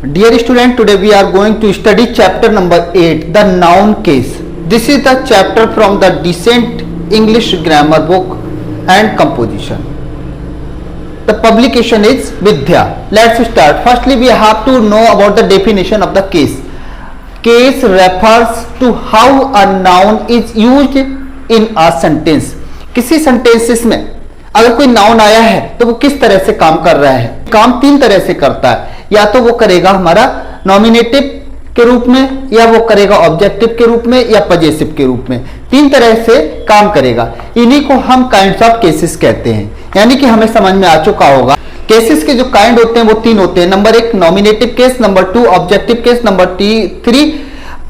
Dear student, today we are going to study chapter number 8, the noun case. This is the chapter from the Decent English Grammar book and composition. The publication is Vidya. Let's start. Firstly, we have to know about the definition of the case. Case refers to how a noun is used in a sentence. किसी sentences में अगर कोई noun आया है तो वो किस तरह से काम कर रहा है। काम तीन तरह से करता है, या तो वो करेगा हमारा नॉमिनेटिव के रूप में, या वो करेगा ऑब्जेक्टिव के रूप में, या पजेसिव के रूप में। तीन तरह से काम करेगा। इन्हीं को हम काइंड्स ऑफ केसेस कहते हैं। यानी कि हमें समझ में आ चुका होगा केसेस के जो काइंड होते हैं वो तीन होते हैं। Number 1 nominative case, number 2 objective case, number 3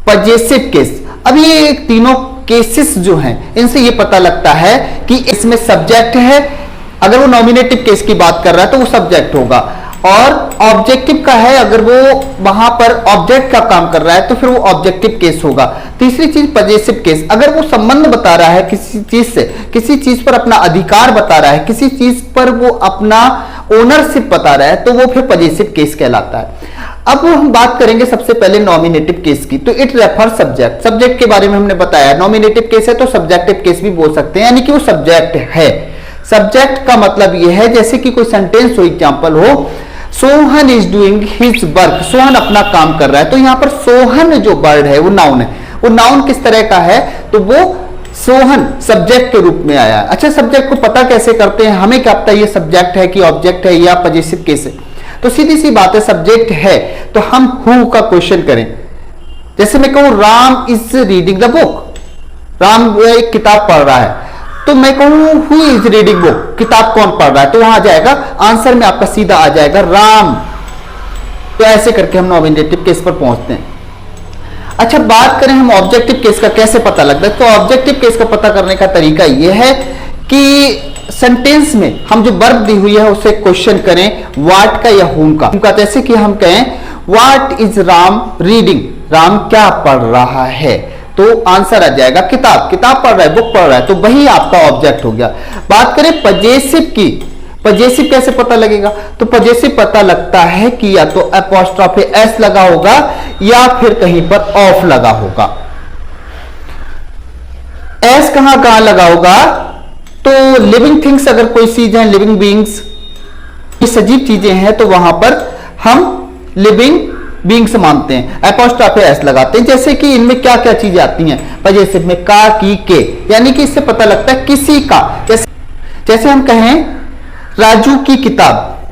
possessive case. अब ये तीनों केसेस जो हैं इनसे ये पता लगता है कि इसमें सब्जेक्ट है। अगर वो नॉमिनेटिव केस की बात कर रहा है तो वो सब्जेक्ट होगा, और ऑब्जेक्टिव का है अगर वो वहां पर ऑब्जेक्ट का काम कर रहा है तो फिर वो ऑब्जेक्टिव केस होगा। तीसरी चीज पजेसिव केस, अगर वो संबंध बता रहा है किसी चीज से, किसी चीज पर अपना अधिकार बता रहा है, किसी चीज पर वो अपना ओनरशिप बता रहा है तो वो फिर पजेसिव केस कहलाता है। अब हम बात करेंगे सबसे पहले नॉमिनेटिव केस की। तो इट रेफर सब्जेक्ट, सब्जेक्ट के बारे में हमने बताया। नॉमिनेटिव केस है तो सब्जेक्टिव केस भी बोल सकते हैं, यानी कि वो सब्जेक्ट है। सब्जेक्ट का मतलब ये है जैसे कि कोई सेंटेंस हो, एग्जांपल हो, Sohan is doing his work, Sohan अपना काम कर रहा है। तो यहां पर सोहन जो वर्ड है वो नाउन है। वो नाउन किस तरह का है, तो वो सोहन सब्जेक्ट के रूप में आया है। अच्छा, सब्जेक्ट को पता कैसे करते हैं, हमें क्या पता ये सब्जेक्ट है कि ऑब्जेक्ट है या पजेसिव केस है। तो सीधी सी बात है, सब्जेक्ट है तो हम हु का क्वेश्चन करें। जैसे मैं कहूं Ram is reading the book, Ram एक किताब पढ़ रहा है, तो मैं कहूं हु इज रीडिंग बुक, किताब कौन पढ़ रहा है, तो वहां आ जाएगा आंसर में आपका सीधा आ जाएगा राम। तो ऐसे करके हम नॉमिनेटिव केस पर पहुंचते हैं। अच्छा, बात करें हम ऑब्जेक्टिव केस का कैसे पता लगता है, तो ऑब्जेक्टिव केस का पता करने का तरीका यह है कि सेंटेंस में हम जो वर्ब दी हुई है उससे क्वेश्चन करें व्हाट का या हुम का। जैसे कि हम कहें what is Ram reading, Ram क्या पढ़ रहा है, तो आंसर आ जाएगा किताब, किताब पढ़ रहा है, बुक पढ़ रहा है, तो वही आपका ऑब्जेक्ट हो गया। बात करें पजेसिव की, पजेसिव कैसे पता लगेगा, तो पजेसिव पता लगता है कि या तो अपॉस्ट्रोफी एस लगा होगा या फिर कहीं पर ऑफ लगा होगा। एस कहां कहां लगा होगा, तो लिविंग थिंग्स अगर कोई चीज है, लिविंग बीइंग्स, ये सजीव चीजें हैं तो वहां पर हम लिविंग बीइंग्स मानते हैं, अपॉस्ट्रोफी एस लगाते हैं। जैसे कि इनमें क्या क्या चीजें आती हैं पजेसिव में, का, की, के, यानी कि इससे पता लगता है किसी का। जैसे हम कहें राजू की किताब,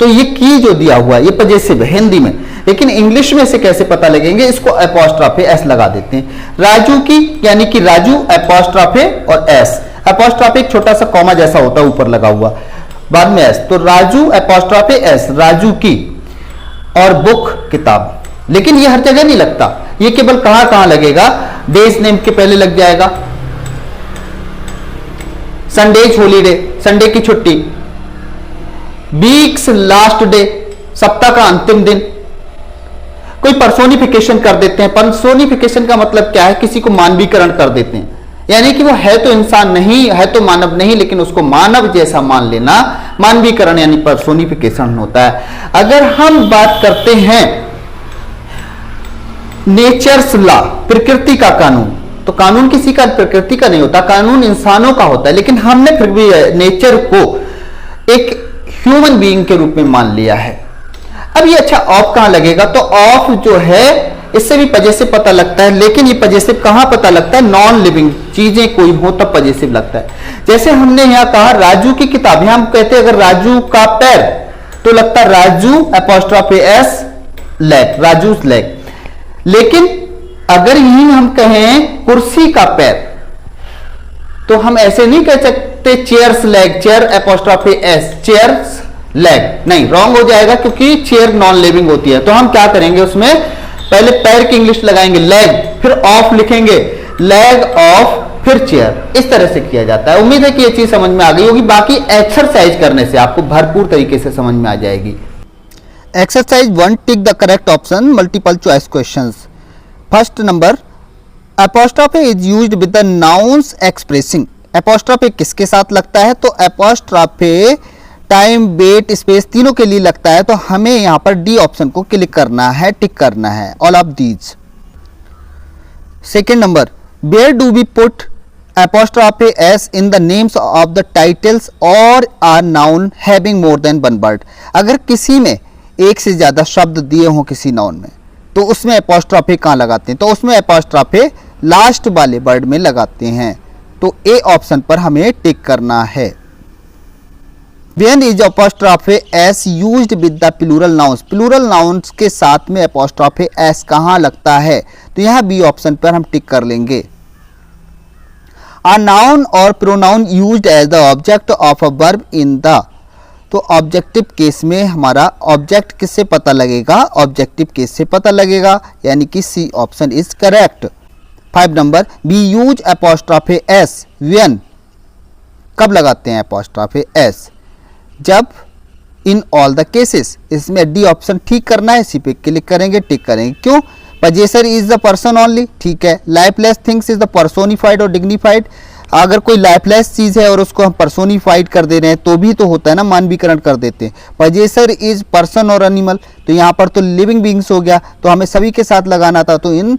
तो ये की जो दिया हुआ है ये पजेसिव है हिंदी में, लेकिन इंग्लिश में से कैसे पता लगेंगे, इसको अपॉस्ट्रोफी एस लगा देते हैं। राजू की यानी कि राजू अपॉस्ट्रोफी और एस, अपॉस्ट्रोफी एक छोटा सा कॉमा जैसा होता है ऊपर लगा हुआ, बाद में एस, तो राजू अपॉस्ट्रोफी एस, राजू की, और बुक किताब। लेकिन ये हर जगह नहीं लगता, ये केवल कहां कहां लगेगा, डेज नेम के पहले लग जाएगा। संडेज हॉलीडे, संडे की छुट्टी, वीक्स लास्ट डे, सप्ताह का अंतिम दिन। कोई पर्सोनिफिकेशन कर देते हैं, पर्सोनिफिकेशन का मतलब क्या है, किसी को मानवीकरण कर देते हैं, यानी कि वो है तो इंसान नहीं, है तो मानव नहीं, लेकिन उसको मानव जैसा मान लेना, मानवीकरण यानी पर्सोनिफिकेशन होता है। अगर हम बात करते हैं नेचर्स लॉ, प्रकृति का कानून, तो कानून किसी का प्रकृति का नहीं होता, कानून इंसानों का होता है, लेकिन हमने फिर भी नेचर को एक ह्यूमन बीइंग के रूप में मान लिया है। अब ये अच्छा ऑफ कहां लगेगा, तो ऑफ जो है इससे भी पजेसिव पता लगता है, लेकिन ये पजेसिव कहां पता लगता है, नॉन लिविंग चीजें कोई हो तब पजेसिव लगता है। जैसे हमने यहां कहा राजू की किताब, यहां हम कहते हैं अगर राजू का पैर, तो लगता है Raju apostrophe S leg, Raju's leg. लेकिन अगर यही हम कहें कुर्सी का पैर, तो हम ऐसे नहीं कह सकते chairs leg, chair apostrophe S, chairs leg, नहीं, रॉन्ग हो जाएगा क्योंकि चेयर नॉन लिविंग होती है। तो हम क्या करेंगे, उसमें पहले पैर की इंग्लिश लगाएंगे लेग, फिर ऑफ लिखेंगे, लेग ऑफ, फिर चेयर। इस तरह से किया जाता है। उम्मीद है कि ये चीज समझ में आ गई होगी। बाकी एक्सरसाइज करने से आपको भरपूर तरीके से समझ में आ जाएगी। Exercise 1, tick the correct option, multiple choice questions. First number, apostrophe is used with the nouns expressing. Apostrophe किसके साथ लगता है, तो अपॉस्ट्रोफी टाइम, वेट, स्पेस तीनों के लिए लगता है, तो हमें यहाँ पर डी ऑप्शन को क्लिक करना है, टिक करना है, all of these. Second number, where do we put apostrophe s in the names of the titles or a noun having more than one word। अगर किसी में एक से ज़्यादा शब्द दिए हों किसी नाउन में, तो उसमें apostrophe कहाँ लगाते हैं? तो उसमें apostrophe लास्ट वाले वर्ड में लगाते हैं। तो ए ऑप्शन पर हमें टिक करना है। When is apostrophe s used with the plural nouns? Plural nouns के साथ में apostrophe s कहाँ लगता है? तो यहाँ बी ऑप्शन पर हम टिक कर लेंगे। A noun or pronoun used as the object of a verb in the, तो ऑब्जेक्टिव केस में हमारा ऑब्जेक्ट किससे पता लगेगा? ऑब्जेक्टिव केस से पता लगेगा, यानी कि C option is correct. 5 number, we use apostrophe s when, कब लगाते हैं apostrophe s? जब इन ऑल द केसेस। इसमें डी ऑप्शन ठीक करना है, इसी पे क्लिक करेंगे, टिक करेंगे। क्यों? Possessor is the person only, ठीक है। Lifeless things is the personified और डिग्निफाइड। अगर कोई लाइफलेस चीज है और उसको हम पर्सोनिफाइड कर दे रहे हैं तो भी तो होता है ना, मानवीकरण कर देते हैं। पजेसर इज पर्सन और एनिमल, तो यहाँ पर तो लिविंग बींग्स हो गया, तो हमें सभी के साथ लगाना था, तो इन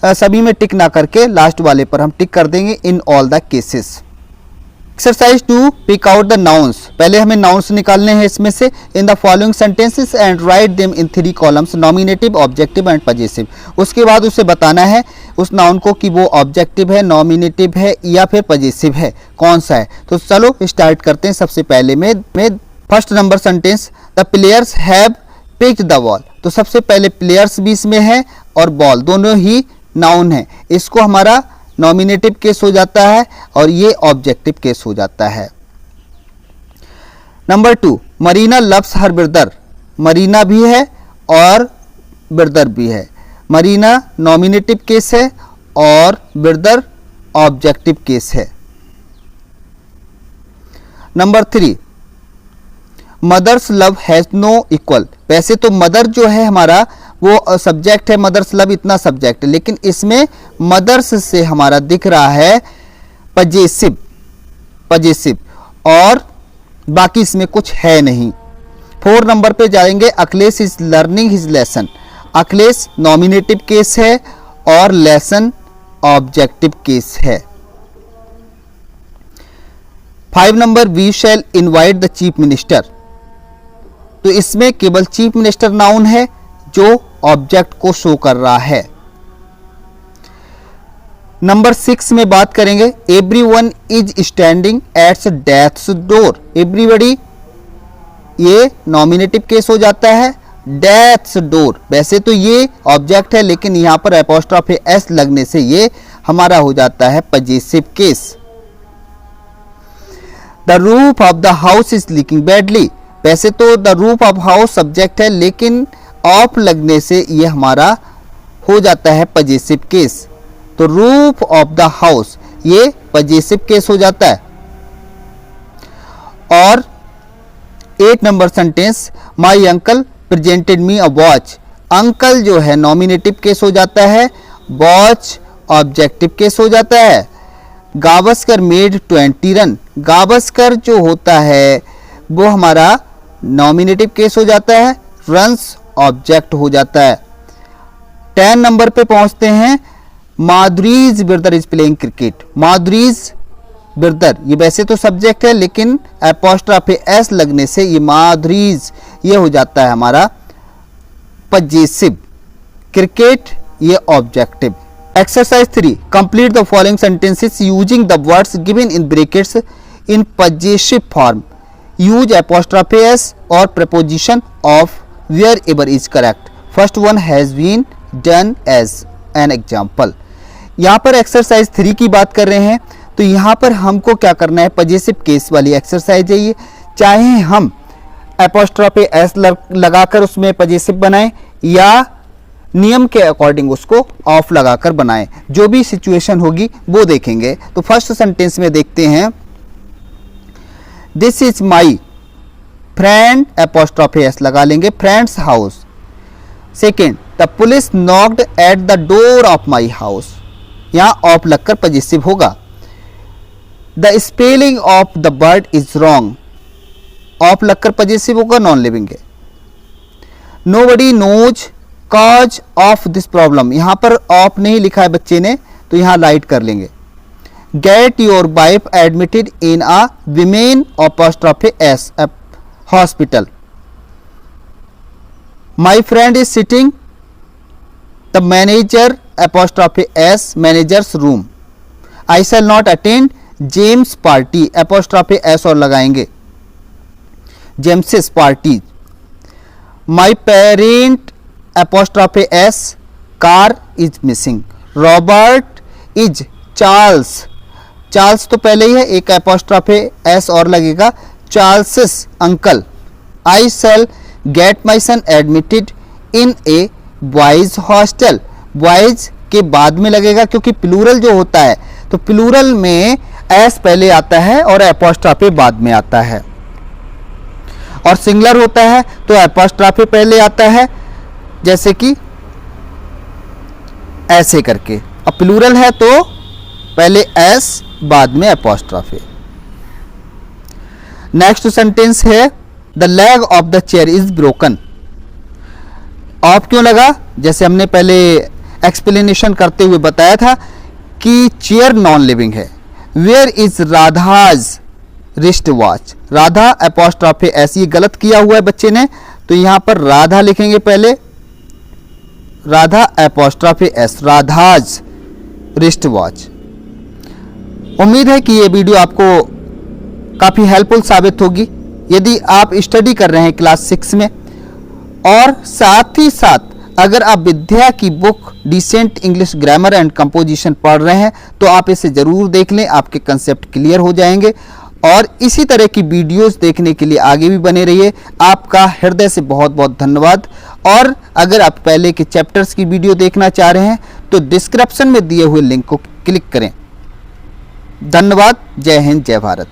सभी में टिक ना करके लास्ट वाले पर हम टिक कर देंगे, in all the cases. Exercise 2, pick out the nouns. पहले हमें नाउन्स निकालने हैं इसमें से। In the following sentences and write them in 3 columns, nominative, objective and possessive. उसके बाद उसे बताना है उस नाउन को कि वो ऑब्जेक्टिव है, नॉमिनेटिव है या फिर पजेसिव है, कौन सा है। तो चलो स्टार्ट करते हैं। सबसे पहले में first number sentence, the players have picked the ball. तो सबसे पहले प्लेयर्स भी इसमें है और बॉल दोनों ही नाउन है। इसको हमारा नॉमिनेटिव केस हो जाता है और ये ऑब्जेक्टिव केस हो जाता है। Number 2, Marina loves her brother. Marina भी है और ब्रदर भी है। मरीना नॉमिनेटिव केस है और ब्रदर ऑब्जेक्टिव केस है। Number 3, mother's love has no equal. वैसे तो मदर जो है हमारा वो सब्जेक्ट है, मदर्स लव इतना सब्जेक्ट है, लेकिन इसमें मदर्स से हमारा दिख रहा है पजेसिव, पजेसिव, और बाकी इसमें कुछ है नहीं। 4 नंबर पे जाएंगे, Akhilesh is learning his lesson. Akhilesh nominative case है और लेसन ऑब्जेक्टिव केस है। 5 number, we shall invite the chief minister. तो इसमें केवल चीफ मिनिस्टर नाउन है जो ऑब्जेक्ट को शो कर रहा है। नंबर 6 में बात करेंगे, everyone is standing at deaths door. Everybody ये नॉमिनेटिव केस हो जाता है। डेथ्स डोर वैसे तो ये ऑब्जेक्ट है, लेकिन यहां पर एपोस्ट्रोफी एस लगने से ये हमारा हो जाता है possessive case. The roof of the house is leaking badly. वैसे तो the roof of house subject है, लेकिन ऑफ लगने से ये हमारा हो जाता है पजेसिव केस। तो रूफ ऑफ द हाउस ये पजेसिव केस हो जाता है। और 8 number sentence, my uncle presented me a watch. Uncle जो है नॉमिनेटिव केस हो जाता है, वॉच ऑब्जेक्टिव केस हो जाता है। Gavaskar made 20 run. गावस्कर जो होता है वो हमारा नॉमिनेटिव केस हो जाता है, रन्स ऑब्जेक्ट हो जाता है। 10 नंबर पे पहुंचते हैं, Madhuri's brother is playing cricket. Madhuri's brother ये वैसे तो सब्जेक्ट है, लेकिन एपोस्ट्रोफी एस लगने से ये माधुरीज ये हो जाता है हमारा पजेसिव। क्रिकेट ये objective. Exercise 3, complete the following sentences using the words given in brackets in possessive form. Use apostrophe S और preposition of wherever is correct. First one has been done as an example. यहाँ पर exercise 3 की बात कर रहे हैं, तो यहाँ पर हमको क्या करना है, पजेसिव केस वाली एक्सरसाइज है ये। चाहे हम एपोस्ट्रोफी एस लगाकर उसमें पजेसिव बनाएं या नियम के अकॉर्डिंग उसको ऑफ लगाकर बनाएं, जो भी सिचुएशन होगी वो देखेंगे। तो फर्स्ट सेंटेंस में देखते हैं, this is my friend, apostrophe S लगा लेंगे, friend's house. Second, the police knocked at the door of my house. यहां ऑफ लगकर पजेसिव होगा। The spelling of the word is wrong. Of लगकर पजेसिव होगा, नॉन लिविंग है। Nobody knows cause of this problem, यहां पर of नहीं लिखा है बच्चे ने, तो यहां लाइट कर लेंगे। Get your wife admitted in a women apostrophe s hospital. My friend is sitting the manager apostrophe s manager's room. I shall not attend James party, apostrophe s और लगाएंगे, Jameses party. My parent apostrophe s car is missing. Robert is Charles, Charles तो पहले ही है, एक apostrophe s और लगेगा, Charles uncle. I shall get my son admitted in a boys hostel, boys के बाद में लगेगा क्योंकि प्लूरल जो होता है तो प्लूरल में एस पहले आता है और अपॉस्ट्रोफी बाद में आता है, और सिंगुलर होता है तो अपॉस्ट्रोफी पहले आता है, जैसे कि ऐसे करके। अब प्लूरल है तो पहले एस बाद में अपॉस्ट्रोफी। नेक्स्ट सेंटेंस है the leg of the chair is broken. Of क्यों लगा? जैसे हमने पहले एक्सप्लेनेशन करते हुए बताया था कि चेयर नॉन लिविंग है। Where is Radha's wrist watch, Radha apostrophe s, ये गलत किया हुआ है बच्चे ने, तो यहां पर राधा लिखेंगे पहले, Radha apostrophe s, Radha's wrist watch. उम्मीद है कि ये वीडियो आपको काफ़ी हेल्पफुल साबित होगी यदि आप स्टडी कर रहे हैं क्लास 6 में, और साथ ही साथ अगर आप विद्या की book decent English grammar and composition पढ़ रहे हैं तो आप इसे ज़रूर देख लें, आपके कंसेप्ट क्लियर हो जाएंगे। और इसी तरह की वीडियोस देखने के लिए आगे भी बने रहिए। आपका हृदय से बहुत बहुत धन्यवाद। और अगर आप पहले के चैप्टर्स की वीडियो देखना चाह रहे हैं तो डिस्क्रिप्शन में दिए हुए लिंक को क्लिक करें। धन्यवाद। जय हिंद, जय भारत।